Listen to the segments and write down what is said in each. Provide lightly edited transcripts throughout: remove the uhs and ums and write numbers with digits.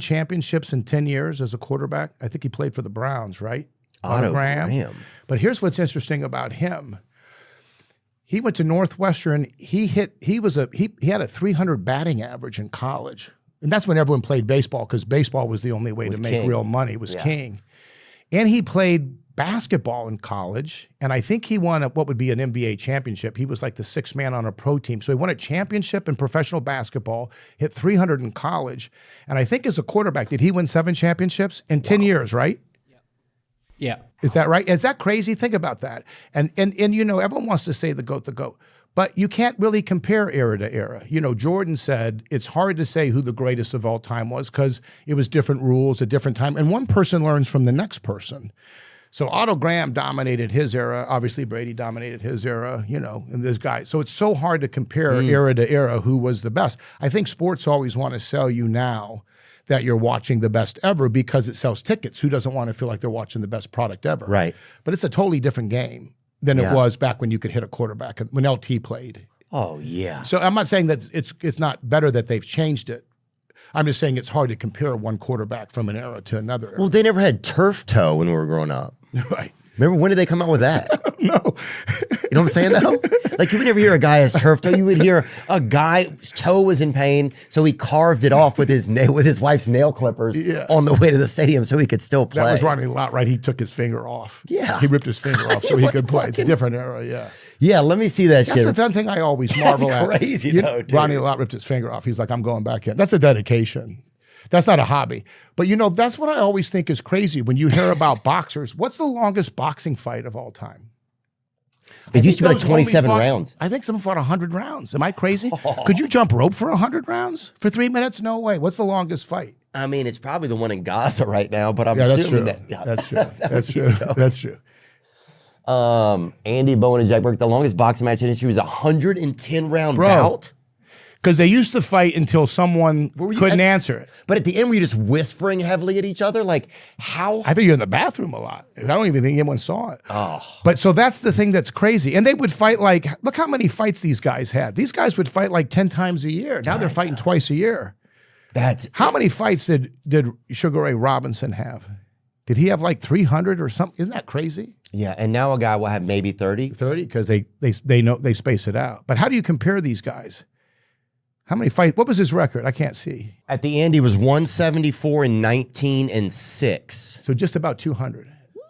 championships in 10 years as a quarterback. I think he played for the Browns, right? Otto Graham. But here's what's interesting about him. He went to Northwestern. He had a 300 batting average in college. And that's when everyone played baseball, because baseball was the only way to make real money, was king. And he played basketball in college, and I think he won what would be an NBA championship. He was like the sixth man on a pro team. So he won a championship in professional basketball, hit 300 in college. And I think as a quarterback, did he win 7 championships in 10 years, right? Yeah. Is that right? Is that crazy? Think about that. And you know, everyone wants to say the GOAT, the GOAT. But you can't really compare era to era. You know, Jordan said it's hard to say who the greatest of all time was because it was different rules at different time. And one person learns from the next person. So Otto Graham dominated his era. Obviously, Brady dominated his era, you know, and this guy. So it's so hard to compare era to era who was the best. I think sports always want to sell you now that you're watching the best ever because it sells tickets. Who doesn't want to feel like they're watching the best product ever? Right. But it's a totally different game than it was back when you could hit a quarterback, when LT played. Oh, yeah. So I'm not saying that it's not better that they've changed it. I'm just saying it's hard to compare one quarterback from an era to another era. Well, they never had turf toe when we were growing up. Right. Remember, when did they come out with that? No. You know what I'm saying, though? Like, you would never hear a guy has turf toe. You would hear a guy's toe was in pain, so he carved it off with his wife's nail clippers on the way to the stadium so he could still play. That was Ronnie Lott, right? He took his finger off. Yeah. He ripped his finger off so he could play. It's a different era, yeah. Yeah, let me see that That's shit. the one thing I always marvel at. That's crazy, though, dude. Ronnie Lott ripped his finger off. He's like, I'm going back in. That's a dedication. That's not a hobby. But, you know, that's what I always think is crazy when you hear about boxers. What's the longest boxing fight of all time? It used to be like 27 rounds. I think someone fought 100 rounds. Am I crazy? Could you jump rope for 100 rounds? For 3 minutes? No way. What's the longest fight? I mean, it's probably the one in Gaza right now, but I'm that's assuming true. that. Yeah, that's true. That's true. That's true. Andy Bowen and Jack Burke, the longest boxing match in history was a 110 round bout. Because they used to fight until someone couldn't answer it. But at the end, were you just whispering heavily at each other? Like, how? I think you're in the bathroom a lot. I don't even think anyone saw it. Oh. But so that's the thing that's crazy. And they would fight like, look how many fights these guys had. These guys would fight like 10 times a year. Now they're fighting twice a year. How many fights did Sugar Ray Robinson have? Did he have like 300 or something? Isn't that crazy? Yeah, and now a guy will have maybe 30. 30, because they know they space it out. But how do you compare these guys? How many fights? What was his record? I can't see. At the end, he was 174 and 19 and 6. So just about 200. What?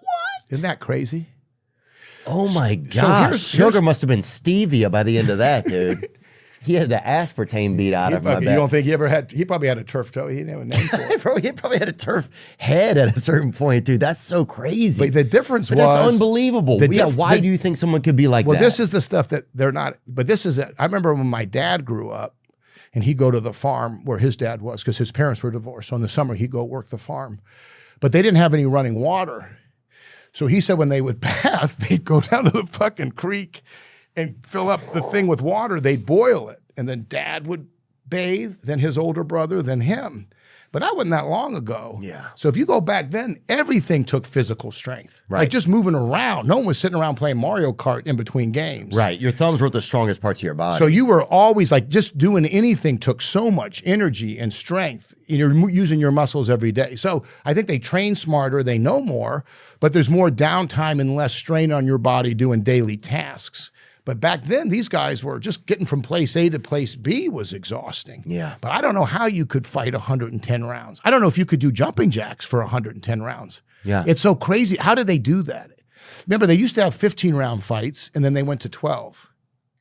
Isn't that crazy? Oh my gosh. Sugar must have been stevia by the end of that, dude. He had the aspartame beat out of him. You don't think he ever had? He probably had a turf toe. He didn't have a name for it. He probably had a turf head at a certain point, dude. That's so crazy. But the difference was that's unbelievable. Why do you think someone could be like that? Well, this is the stuff that they're not. But this is it. I remember when my dad grew up, and he'd go to the farm where his dad was because his parents were divorced. So in the summer, he'd go work the farm. But they didn't have any running water. So he said when they would bath, they'd go down to the fucking creek and fill up the thing with water. They'd boil it. And then dad would bathe, then his older brother, then him. But that wasn't that long ago. Yeah. So if you go back then, everything took physical strength. Right. Like just moving around. No one was sitting around playing Mario Kart in between games. Right. Your thumbs were the strongest parts of your body. So you were always like, just doing anything took so much energy and strength. You're using your muscles every day. So I think they train smarter, they know more, but there's more downtime and less strain on your body doing daily tasks. But back then, these guys were just getting from place A to place B was exhausting. Yeah. But I don't know how you could fight 110 rounds. I don't know if you could do jumping jacks for 110 rounds. Yeah. It's so crazy. How did they do that? Remember, they used to have 15-round fights, and then they went to 12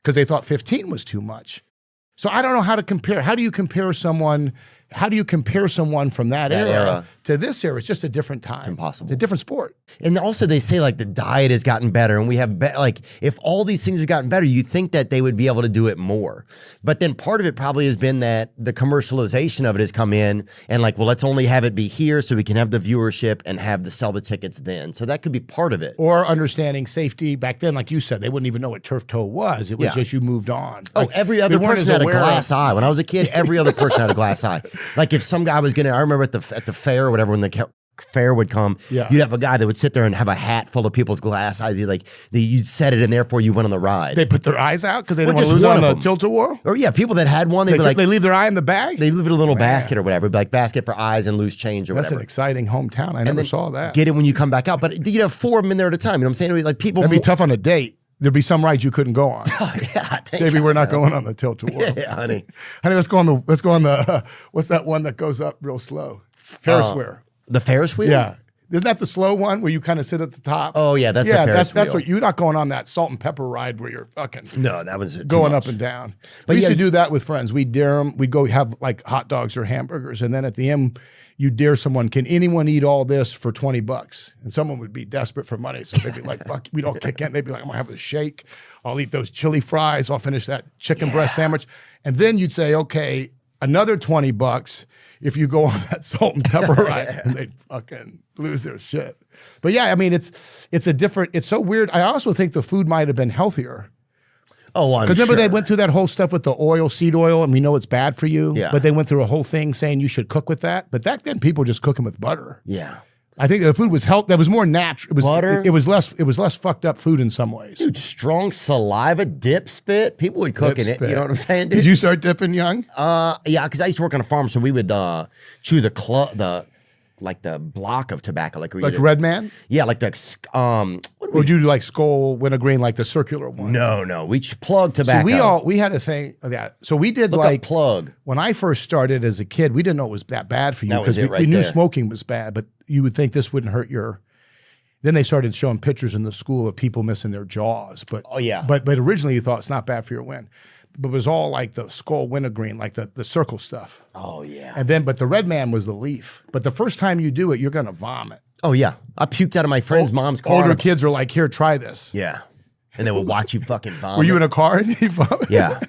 because they thought 15 was too much. So I don't know how to compare. How do you compare someone? How do you compare someone from that era to this era? It's just a different time. It's impossible. It's a different sport. And also they say like the diet has gotten better and we have like if all these things have gotten better, you think that they would be able to do it more. But then part of it probably has been that the commercialization of it has come in and like, well, let's only have it be here so we can have the viewership and sell the tickets then. So that could be part of it. Or understanding safety. Back then, like you said, they wouldn't even know what turf toe was. It was just you moved on. Oh, like, every other person had a glass eye. When I was a kid, every other person had a glass eye. Like if some guy was I remember at the fair or whatever when the fair would come, Yeah. you'd have a guy that would sit there and have a hat full of people's glass eyes. You'd set it, and therefore you went on the ride. They put their eyes out because they didn't Well, want to just lose one on of the them. tilt-a-whirl? Or yeah, people that had one, they'd be like, They leave their eye in the bag? they leave it in a little basket or whatever, be like basket for eyes and loose change or That's whatever. an exciting hometown. I And never then saw that. Get it when you come back out, but you'd have 4 of them in there at a time. You know what I'm saying? Like people, That'd be tough on a date. There'd be some rides you couldn't go on. yeah, Maybe we're not going on the tilt-a-whirl. yeah, honey. Honey, let's go on the what's that one that goes up real slow? Ferris wheel. The Ferris wheel. Yeah. Isn't that the slow one where you kind of sit at the top? Oh yeah, that's the Ferris that's wheel. what you're not going on that salt and pepper ride where you're fucking No, that was going up and down. But We used yeah, to do that with friends. We'd dare them. We'd go have like hot dogs or hamburgers, and then at the end, you dare someone, can anyone eat all this for $20? And someone would be desperate for money, so they'd be like, "Fuck," we'd all kick in. They'd be like, "I'm gonna have a shake. I'll eat those chili fries. I'll finish that chicken breast sandwich," and then you'd say, "Okay, another $20 if you go on that salt and pepper ride," and they'd fucking lose their shit. But yeah, I mean, it's so weird. I also think the food might have been healthier. Oh, I'm Because remember sure. they went through that whole stuff with the oil, seed oil, and we know it's bad for you. Yeah. But they went through a whole thing saying you should cook with that. But back then, people just cooking with butter. Yeah. I think the food was that was more natural. It was Butter? It was less fucked up food in some ways. Dude, strong saliva dip spit. People would cook in it. Spit. You know what I'm saying, dude? Did you start dipping young? Yeah, because I used to work on a farm, so we would chew the block of tobacco, like Like Red Man? Yeah, like the Or would you do like skull wintergreen, like the circular one? no, we plug So tobacco. we had a thing of that. So we did Look like up plug. when I first started as a kid, we didn't know it was that bad for you That was because it right we knew there. smoking was bad, but you would think this wouldn't hurt your. Then they started showing pictures in the school of people missing their jaws. But Oh, yeah. But originally you thought it's not bad for your wind. But it was all like the skull wintergreen, like the circle stuff. Oh yeah. And then but the Red Man was the leaf. But the first time you do it, you're gonna vomit. Oh yeah. I puked out of my friend's mom's car. Older kids are like, here, try this. Yeah. And they would watch you fucking vomit. Were you in a car and you vomited? Yeah.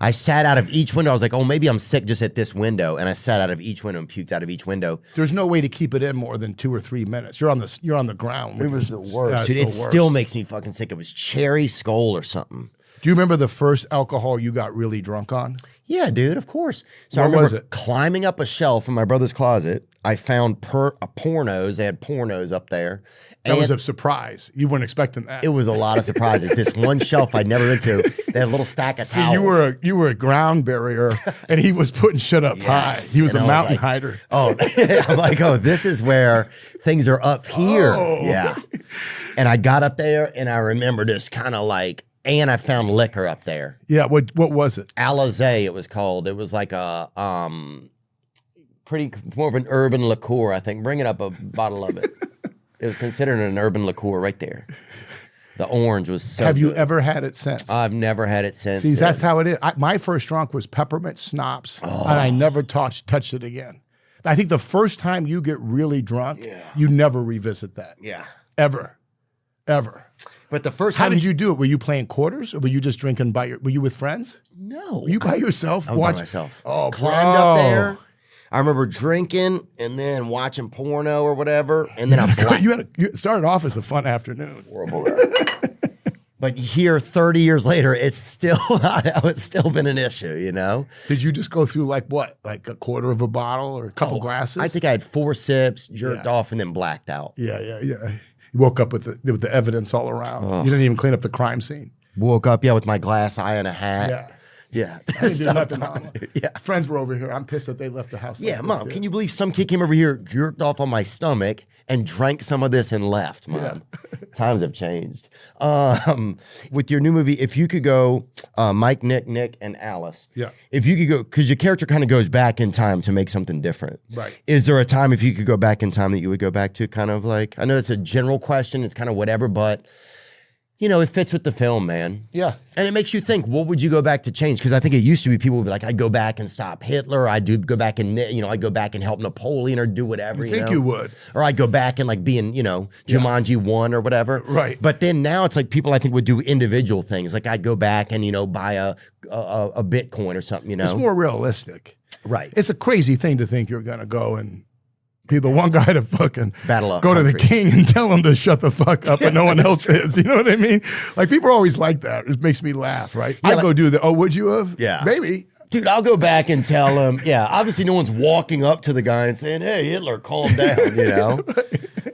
I sat out of each window. I was like, oh, maybe I'm sick just at this window. And I sat out of each window and puked out of each window. There's no way to keep it in more than 2 or 3 minutes. You're on the ground. It was the worst. It's Dude, the it worst. still makes me fucking sick. It was cherry skull or something. Do you remember the first alcohol you got really drunk on? Yeah, dude, of course. So What I remember was it? climbing up a shelf in my brother's closet. I found pornos. They had pornos up there. That was a surprise. You weren't expecting that. It was a lot of surprises. This one shelf I'd never been to. They had a little stack of towels. You were a ground barrier, and he was putting shit up Yes. high. He was And a I was mountain like, hider. Oh, I'm like, oh, this is where things are up here. Oh. Yeah. And I got up there, and I remember just kind of like, and I found liquor up there. Yeah. What was it? Alizé, it was called. It was like a pretty more of an urban liqueur, I think. Bringing up a bottle of it. It was considered an urban liqueur right there. The orange was so Have you good. ever had it since? I've never had it since. See, then. that's how it is. My first drunk was peppermint schnapps, and I never touched it again. I think the first time you get really drunk, you never revisit that. Yeah. Ever. But the first How time did you do it? Were you playing quarters, or were you just drinking were you with friends? No. Were you by yourself? I was by myself. Oh, Climbed bro. up there. I remember drinking and then watching porno or whatever, and then I blacked. You started off as a fun afternoon. Horrible. But here, 30 years later, it's still been an issue, you know? Did you just go through like what? Like a quarter of a bottle or a couple glasses? I think I had 4 sips, jerked off, and then blacked out. Yeah. You woke up with the evidence all around. You didn't even clean up the crime scene. Woke up, with my glass eye and a hat. Yeah. Yeah. I didn't do Stuff nothing, on Mama. it. Yeah. Friends were over here. I'm pissed that they left the house. Yeah, like Mom, this, can you believe some kid came over here, jerked off on my stomach, and drank some of this and left, Mom? Times have changed. With your new movie, if you could go, Mike, Nick, and Alice. Yeah. If you could go, because your character kind of goes back in time to make something different. Right. Is there a time, if you could go back in time, that you would go back to? Kind of like, I know it's a general question, it's kind of whatever, but it fits with the film, man. Yeah. And it makes you think, what would you go back to change? Because I think it used to be people would be like, I'd go back and stop Hitler. I'd go back and, I'd go back and help Napoleon or do whatever. You think you would. Or I'd go back and like be in, Jumanji 1 or whatever. Right. But then now it's like people I think would do individual things. Like I'd go back and, buy a Bitcoin or something, It's more realistic. Right. It's a crazy thing to think you're going to go and be the one guy to fucking Battle up go to the country. king and tell him to shut the fuck up and no one else is. You know what I mean? Like people are always like that. It makes me laugh, right? I'd like- go do the, would you have? Yeah. Maybe. Dude, I'll go back and tell him. Yeah, obviously no one's walking up to the guy and saying, "Hey, Hitler, calm down." You know,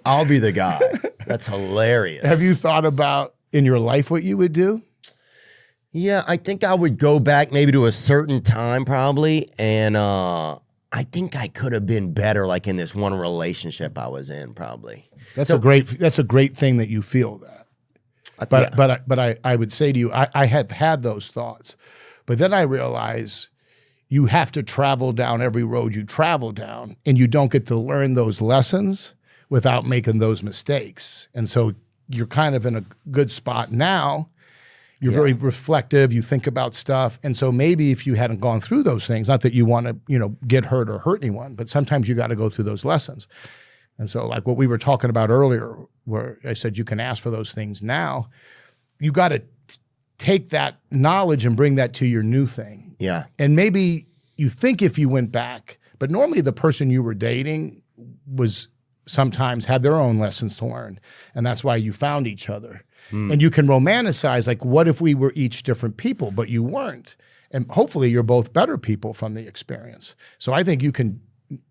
I'll be the guy. That's hilarious. Have you thought about in your life what you would do? Yeah, I think I would go back maybe to a certain time probably, and I think I could have been better, like in this one relationship I was in, probably. That's a great thing that you feel that. But I would say to you, I have had those thoughts, but then I realize you have to travel down every road you travel down, and you don't get to learn those lessons without making those mistakes. And so you're kind of in a good spot now. You're very reflective. You think about stuff. And so maybe if you hadn't gone through those things, not that you want to, get hurt or hurt anyone, but sometimes you got to go through those lessons. And so like what we were talking about earlier, where I said you can ask for those things now, you got to take that knowledge and bring that to your new thing. Yeah. And maybe you think if you went back, but normally the person you were dating was sometimes had their own lessons to learn. And that's why you found each other. And you can romanticize, like, what if we were each different people, but you weren't? And hopefully you're both better people from the experience. So I think you can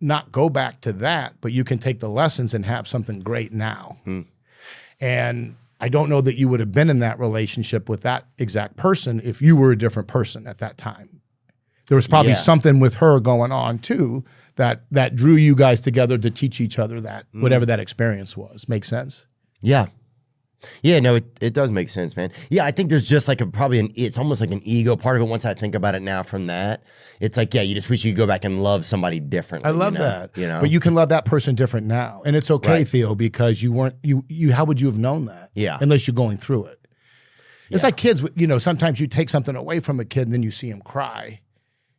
not go back to that, but you can take the lessons and have something great now. And I don't know that you would have been in that relationship with that exact person if you were a different person at that time. There was probably something with her going on too that drew you guys together to teach each other that, whatever that experience was. Make sense? Yeah. Yeah, no, it does make sense, man. Yeah, I think there's just like it's almost like an ego part of it. Once I think about it now from that, it's like, yeah, you just wish you could go back and love somebody differently. I love that. But you can love that person different now. And it's okay, Theo, because you weren't, how would you have known that? Yeah. Unless you're going through it. It's like kids, sometimes you take something away from a kid and then you see him cry.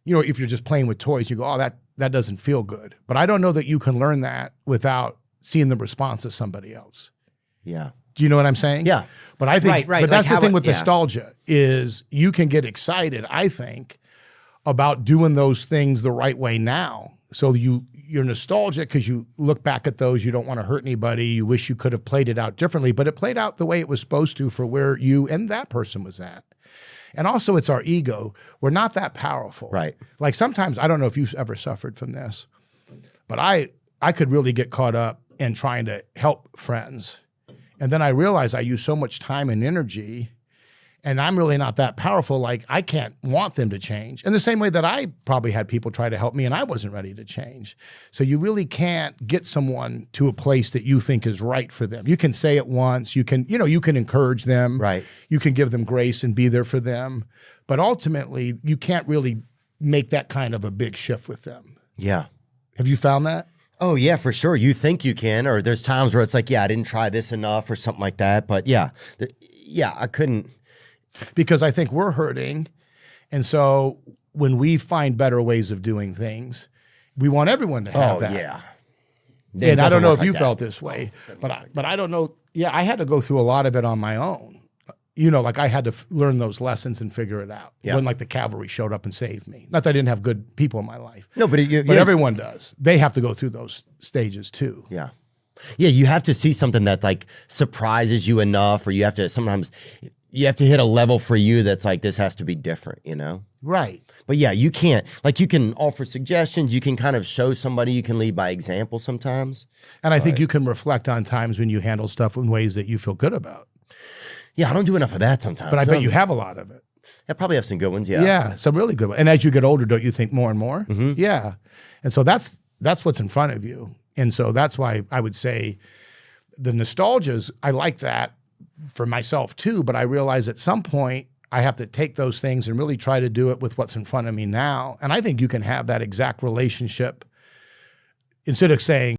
If you're just playing with toys, you go, oh, that doesn't feel good. But I don't know that you can learn that without seeing the response of somebody else. Yeah. Do you know what I'm saying? Yeah. But I think, right. but that's the thing with nostalgia is you can get excited, I think, about doing those things the right way now. So you're nostalgic because you look back at those, you don't want to hurt anybody, you wish you could have played it out differently, but it played out the way it was supposed to for where you and that person was at. And also it's our ego. We're not that powerful. Right. Like sometimes, I don't know if you've ever suffered from this, but I could really get caught up in trying to help friends. And then I realized I use so much time and energy, and I'm really not that powerful. Like, I can't want them to change. In the same way that I probably had people try to help me and I wasn't ready to change. So you really can't get someone to a place that you think is right for them. You can say it once, you can encourage them. Right. You can give them grace and be there for them. But ultimately, you can't really make that kind of a big shift with them. Yeah. Have you found that? Oh, yeah, for sure. You think you can, or there's times where it's like, yeah, I didn't try this enough or something like that. But yeah, I couldn't. Because I think we're hurting. And so when we find better ways of doing things, we want everyone to have that. Oh, yeah. And I don't know if you felt this way, but I don't know. Yeah, I had to go through a lot of it on my own. Like I had to learn those lessons and figure it out. Yeah. When like the cavalry showed up and saved me. Not that I didn't have good people in my life. No, but everyone does. They have to go through those stages too. Yeah. Yeah, you have to see something that like surprises you enough, or you have to hit a level for you that's like, this has to be different, Right. But yeah, you can't, like, you can offer suggestions, you can kind of show somebody, you can lead by example sometimes. And I think you can reflect on times when you handle stuff in ways that you feel good about. Yeah, I don't do enough of that sometimes. But I bet you have a lot of it. I probably have some good ones, yeah. Yeah, some really good ones. And as you get older, don't you think more and more? Mm-hmm. Yeah. And so that's what's in front of you. And so that's why I would say the nostalgias, I like that for myself too, but I realize at some point I have to take those things and really try to do it with what's in front of me now. And I think you can have that exact relationship instead of saying,